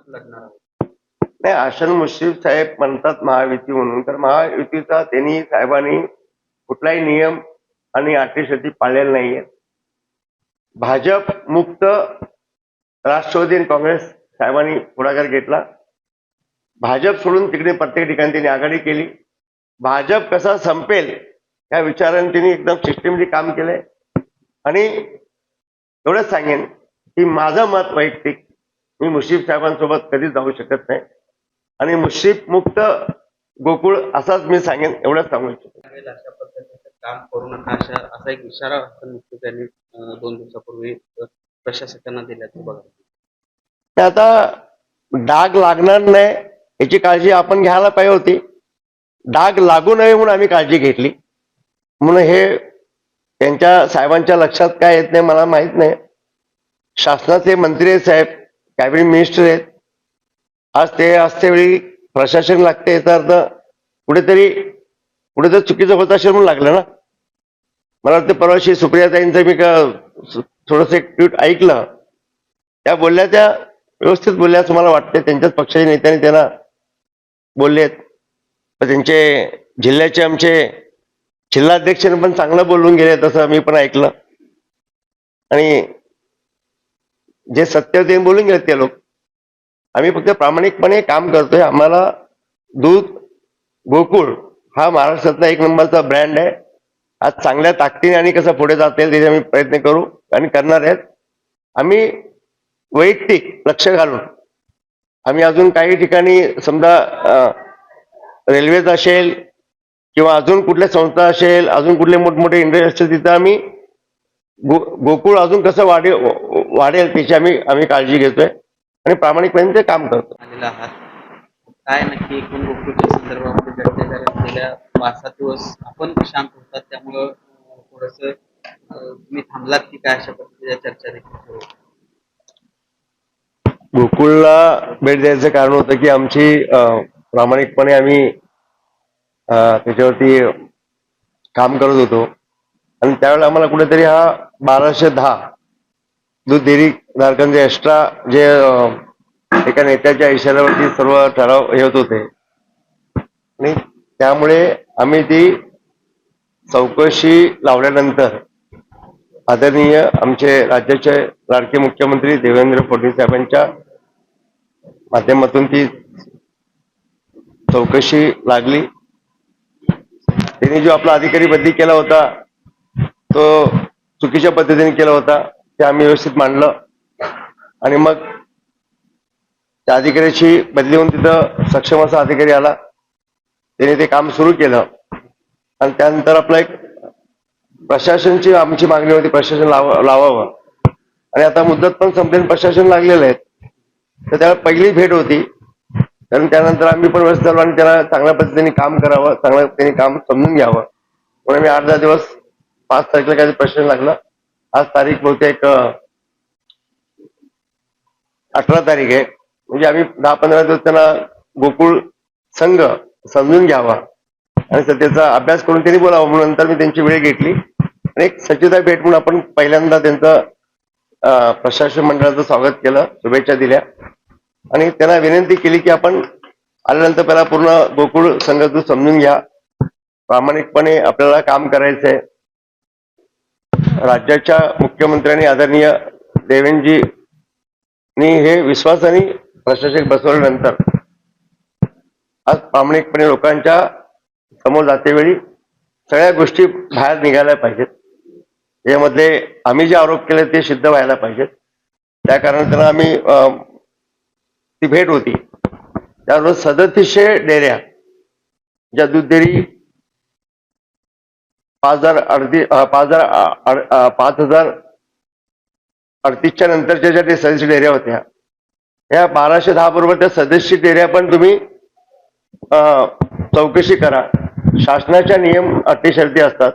लढणार आहोत. नाही, हसन मुश्रीफ साहेब म्हणतात महायुती म्हणून, तर महायुतीचा त्यांनी साहेबांनी कुठलाही नियम आणि अटीशर्ती पाळलेल्या नाहीये. भाजप मुक्त राष्ट्रवादी आणि काँग्रेस साहेबांनी पुढाकार घेतला. भाजप सोडून तिकडे प्रत्येक ठिकाणी त्यांनी आघाडी केली. भाजप कसा संपेल या विचाराने त्यांनी एकदम सिस्टमली काम केलंय. आणि एवढंच सांगेन की माझं मत वैयक्तिक, मी मुश्रीफ साहेबांसोबत कधीच जाऊ शकत नाही आणि मुश्रीफ मुक्त गोकुळ असाच मी सांगेन, एवढंच सांगू इच्छितो. अशा पद्धतीचं काम करू नका असा एक इशारा हसन मुश्रीफ यांनी 2 दिवसापूर्वी प्रशासकांना दिल्याचं बघा. ते आता डाग लागणार नाही याची काळजी आपण घ्यायला पाहिजे होती. डाग लागू नये म्हणून आम्ही काळजी घेतली. म्हणून हे त्यांच्या साहेबांच्या लक्षात काय येत नाही मला माहित नाही. शासनाचे मंत्री आहेत साहेब, कॅबिनेट मिनिस्टर आहेत. आज ते असते वेळी प्रशासन लागते याचा अर्थ कुठे चुकीचं होत असेल म्हणून लागलं ना. मला वाटतं परवाशी सुप्रियाताईंचं मी थोडंसं एक ट्विट ऐकलं. त्या बोलल्या, त्या व्यवस्थित बोलल्या असं मला वाटतं. त्यांच्याच पक्षाच्या नेत्यांनी त्यांना बोललेत. तर त्यांचे जिल्ह्याचे आमचे जिल्हाध्यक्षांनी पण चांगलं बोलून गेले तसं मी पण ऐकलं. आणि जे सत्य होते बोलून गेले ते लोक. आम्ही फक्त प्रामाणिकपणे काम करतोय. आम्हाला दूध गोकुळ हा महाराष्ट्रातला 1 नंबरचा ब्रँड आहे. आज चांगल्या ताकदीने आणि कसं पुढे जाता येईल त्याचे आम्ही प्रयत्न करू आणि करणार आहेत. आम्ही वैयक्तिक लक्ष घालून आम्ही अजून काही ठिकाणी समजा रेल्वेज असेल किंवा अजून कुठल्या संस्था असेल, अजून कुठले मोठमोठे इंडस्ट्री असेल, तिथं आम्ही गोकुळ अजून कसं वाढेल त्याची आम्ही काळजी घेतोय आणि प्रामाणिकपणे ते काम करतो. आलेला आहात काय नक्की एकूण गोकुळच्या संदर्भामध्ये चर्चा करायला गेल्या 5-7 दिवस आपण शांत होतात, त्यामुळं थोडस तुम्ही थांबलात की काय अशा पद्धतीच्या चर्चा देखील. गोकुळला भेट द्यायचं कारण होतं की आमची प्रामाणिकपणे आम्ही त्याच्यावरती काम करत होतो आणि त्यावेळेला आम्हाला कुठेतरी हा 1210 दूध डेअरी धारकांचे एक्स्ट्रा जे एका नेत्याच्या इशाऱ्यावरती सर्व ठराव हे होत होते आणि त्यामुळे आम्ही ती चौकशी लावल्यानंतर आदरणीय आमचे राज्याचे लाडके मुख्यमंत्री देवेंद्र फडणवीस साहेबांच्या माध्यमातून ती चौकशी लागली. त्यांनी जो आपला अधिकारी बदली केला होता तो चुकीच्या पद्धतीने केला होता, ते आम्ही व्यवस्थित मांडलं आणि मग त्या अधिकाऱ्याची बदली होऊन तिथं सक्षम असा अधिकारी आला. त्याने ते काम सुरू केलं आणि त्यानंतर आपला एक प्रशासनची आमची मागणी होती, प्रशासन लावावं आणि आता मुदत पण संपलेली, प्रशासन लागलेलं आहे. तर त्याला पहिली भेट होती. कारण त्यानंतर आम्ही पण व्यस्त झालो आणि त्याला चांगल्या पद्धतीने काम करावं, चांगल्या पद्धतीने काम समजून घ्यावं म्हणून आम्ही 8-10 दिवस 5 तारखेला काही प्रश्न लागला. आज तारीख बहुतेक 18 तारीख आहे. म्हणजे आम्ही 10-15 दिवस त्यांना गोकुळ संघ समजून घ्यावा आणि त्याचा अभ्यास करून त्यांनी बोलावं म्हणून नंतर मी त्यांची वेळ घेतली आणि एक सचिता भेट म्हणून आपण पहिल्यांदा त्यांचं प्रशासन मंडळाचं स्वागत केलं, शुभेच्छा दिल्या आणि त्यांना विनंती केली की आपण आल्यानंतर पहिला पूर्ण गोकुळ संघ समजून घ्या, प्रामाणिकपणे आपल्याला काम करायचंय. राज्याच्या मुख्यमंत्र्यांनी आदरणीय देवेंद्रजींनी हे विश्वासाने प्रशासक बसवल्यानंतर आज प्रामाणिकपणे लोकांच्या समोर जातेवेळी सगळ्या गोष्टी बाहेर निघायला पाहिजेत. यामध्ये आम्ही जे आरोप केले ते सिद्ध व्हायला पाहिजेत. त्या कारणानं आम्ही ती भेट होती. त्याबरोबर 3700 डेऱ्या ज्या दूध डेअरी 5038च्या नंतरच्या ज्या 3700 डेऱ्या होत्या, या 1210 बरोबर त्या 3700 डेऱ्या पण तुम्ही चौकशी करा. शासनाच्या नियम अटी शर्ती असतात.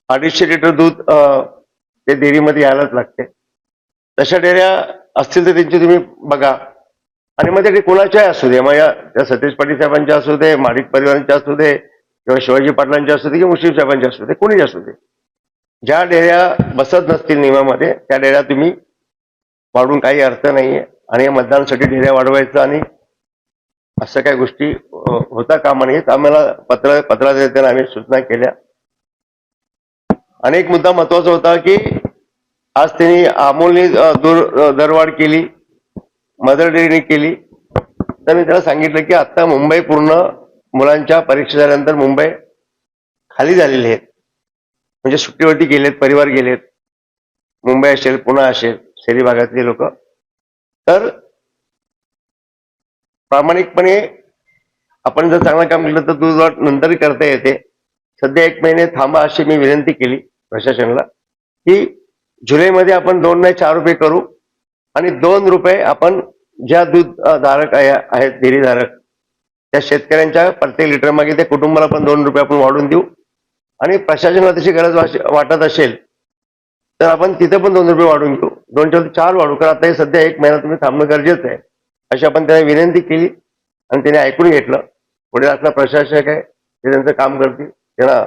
250 लिटर दूध ते डेअरीमध्ये यायलाच लागते. तशा डेऱ्या असतील तर त्यांची तुम्ही बघा आणि मग ते कोणाच्याही असू दे, मग या सतीश पाटील साहेबांच्या असू दे, माडिक परिवारांच्या असू दे किंवा शिवाजी पाटलांच्या असू दे किंवा मुश्रीफ साहेबांच्या असू दे, कोणी असू दे, ज्या डेऱ्या बसत नसतील नियमामध्ये त्या डेऱ्या तुम्ही वाढून काही अर्थ नाहीये. आणि या मतदानासाठी ढेऱ्या वाढवायचं आणि असं काही गोष्टी होता कामा नयेत. आम्हाला पत्रात देताना आम्ही सूचना केल्या. अनेक मुद्दा महत्वाचा होता की आज त्यांनी अमूलने दरवाढ केली, मदर डेअरीने केली. तर मी त्याला सांगितलं की आता मुंबई पूर्ण मुलांच्या परीक्षा झाल्यानंतर मुंबई खाली झालेली आहे. म्हणजे सुट्टीवरती गेलेत, परिवार गेलेत. मुंबई असेल, पुणे असेल, शहरी भागातले लोक. तर प्रामाणिकपणे आपण जर चांगलं काम केलं तर दूध वाढ नंतरही करता येते. सध्या 1 महिने थांबा अशी मी विनंती केली प्रशासनाला की जुलैमध्ये आपण 2 नाही 4 रुपये करू आणि 2 रुपये आपण ज्या दूध धारक आहेत डेअरीधारक त्या शेतकऱ्यांच्या प्रत्येक लिटर मागे त्या कुटुंबाला पण 2 रुपये आपण वाढून देऊ. आणि प्रशासनाला तशी गरज वाटत असेल तर आपण तिथे पण 2 रुपये वाढून घेऊ. 2 4 वाढू. कारण आता हे सध्या 1 महिना तुम्ही थांबणं गरजेचं आहे अशी आपण त्यांना विनंती केली आणि त्याने ऐकून घेतलं. पुढे आपला प्रशासक आहे ते त्यांचं काम करतील. त्यांना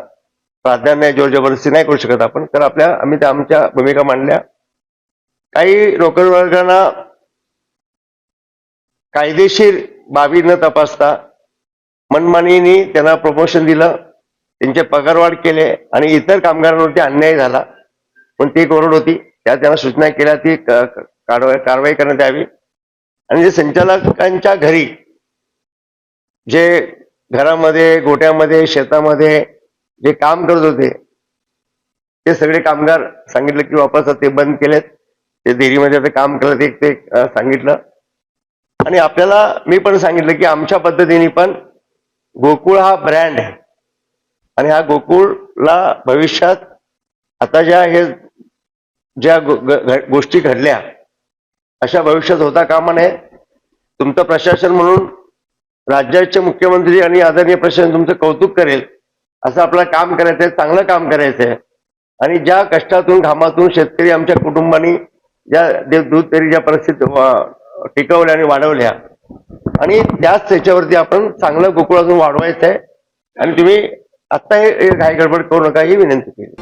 प्राधान्य जोर जबरदस्ती नाही करू शकत आपण. तर आम्ही त्या आमच्या भूमिका मांडल्या. काही नोकरवर्गांना कायदेशीर बाबी न तपासता मनमानीने त्यांना प्रमोशन दिलं, त्यांचे पगारवाढ केले आणि इतर कामगारांवरती अन्याय झाला. पण ती कोरड होती, त्या त्यांना सूचना केल्या, ती कारवाई करण्यात यावी. आणि जे संचालकांच्या घरी जे घरामध्ये, गोट्यामध्ये, शेतामध्ये जे काम करत होते ते सगळे कामगार सांगितलं की वापस ते बंद केलेत. ते डेअरीमध्ये आता काम करत एक ते सांगितलं. आणि आपल्याला मी पण सांगितलं की आमच्या पद्धतीने पण गोकुळ हा ब्रँड आहे आणि हा गोकुळला भविष्यात आता ज्या गोष्टी घडल्या अशा भविष्यात होता कामा नये. तुमचं प्रशासन म्हणून राज्याचे मुख्यमंत्री आणि आदरणीय प्रशासन तुमचं कौतुक करेल असं आपल्याला काम करायचं आहे, चांगलं काम करायचं आहे. आणि ज्या कष्टातून घामातून शेतकरी आमच्या कुटुंबानी ज्या दूध डेअरीच्या परिस्थिती टिकवल्या आणि वाढवल्या आणि त्याच त्याच्यावरती आपण चांगलं गोकुळ अजून वाढवायचं आहे. आणि तुम्ही आता हे घाई गडबड करू नका ही विनंती केली.